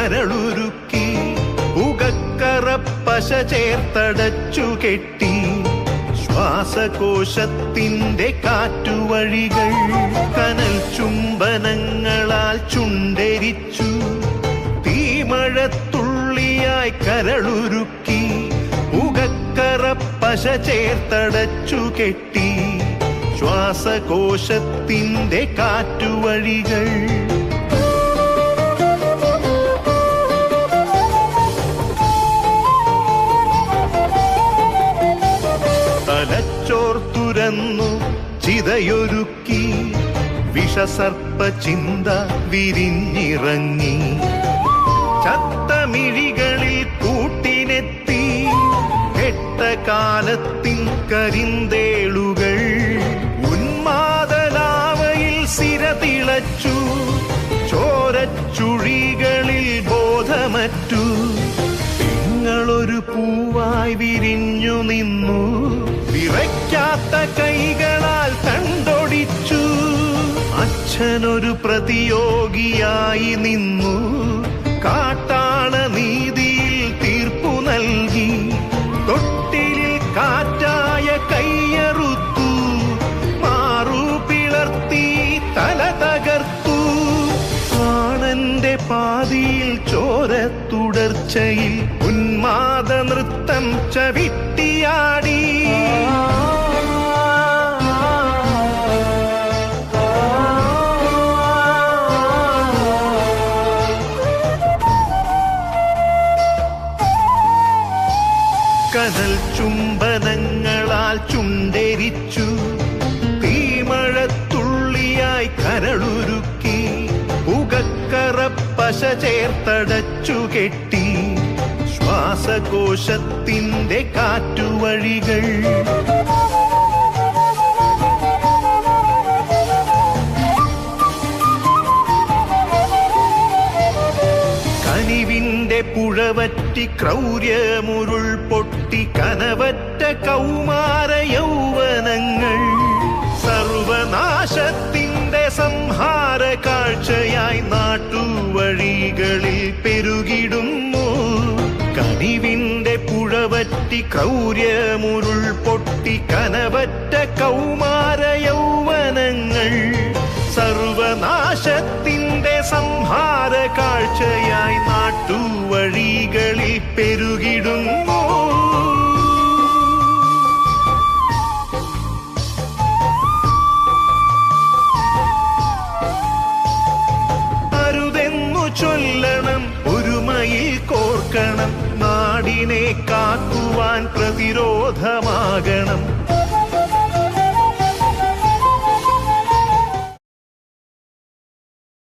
കരളുരുക്കി ഉകക്കറപ്പശ ചേർത്തടച്ചു കെട്ടി ശ്വാസകോശത്തിന്റെ കാറ്റുവഴികൾ കനൽ ചുംബനങ്ങളാൽ ചുണ്ടരിച്ചു തീമഴത്തുള്ളിയായി കരളുരുക്കി ഉകക്കറപ്പശ ചേർത്തടച്ചു കെട്ടി ശ്വാസകോശത്തിന്റെ കാറ്റുവഴികൾ തലച്ചോർ തുരന്നു ചിതയൊരുക്കി വിഷസർപ്പ ചിന്ത വിരിഞ്ഞിറങ്ങി ചത്തമിഴികളിൽ കൂട്ടിനെത്തി കെട്ട കാലത്തിൻ കരിന്തേളുകൾ ഉന്മാദലാവയിൽ സിരതിളച്ചു ചോരച്ചുഴികളിൽ ബോധമറ്റു നിങ്ങളൊരു പൂവായി വിരിഞ്ഞു നിന്നു വിറയ്ക്കാത്ത കൈകളാൽ തണ്ടൊടിച്ചു അച്ഛനൊരു പ്രതിയോഗിയായി നിന്നു കാട്ടാള നീതിയിൽ തീർപ്പു നൽകി തൊട്ടിലിൽ കാറ്റായ കയ്യറുത്തു മാറു പിളർത്തി തല തകർത്തു പ്രാണന്റെ പാതിയിൽ ചോരത്തുടർച്ചയിൽ ഉന്മാദ നൃത്തം ചവിട്ടിയാടി കനൽ ചുംബനങ്ങളാൽ ചുണ്ടരിച്ചു തീമഴത്തുള്ളിയായി കരളുരുക്കി ഉകക്കറപ്പശ ചേർത്തടച്ചു കെട്ടി ശ്വാസകോശത്തിന്റെ കാറ്റുവഴികൾ കനിവിന്റെ പുഴവറ്റി ക്രൗര്യമുരുൾ പൊട്ടി കനവറ്റ കൗമാര യൗവനങ്ങൾ സർവനാശത്തിന്റെ സംഹാര കാഴ്ചയായി നാട്ടുവഴികളിൽ പെരുകിടുന്നു കനിവിന്റെ പുഴവറ്റി ക്രൗര്യമുരുൾ പൊട്ടി കനവറ്റ കൗമാര യൗവനങ്ങൾ സർവനാശത്തിന്റെ സംഹാര കാഴ്ചയായി നാട്ടുവഴികളിൽ പെരുകിടുന്നു അരുതെന്നു ചൊല്ലണം ഒരുമയിൽ കോർക്കണം നാടിനെ കാക്കുവാൻ പ്രതിരോധമാകണം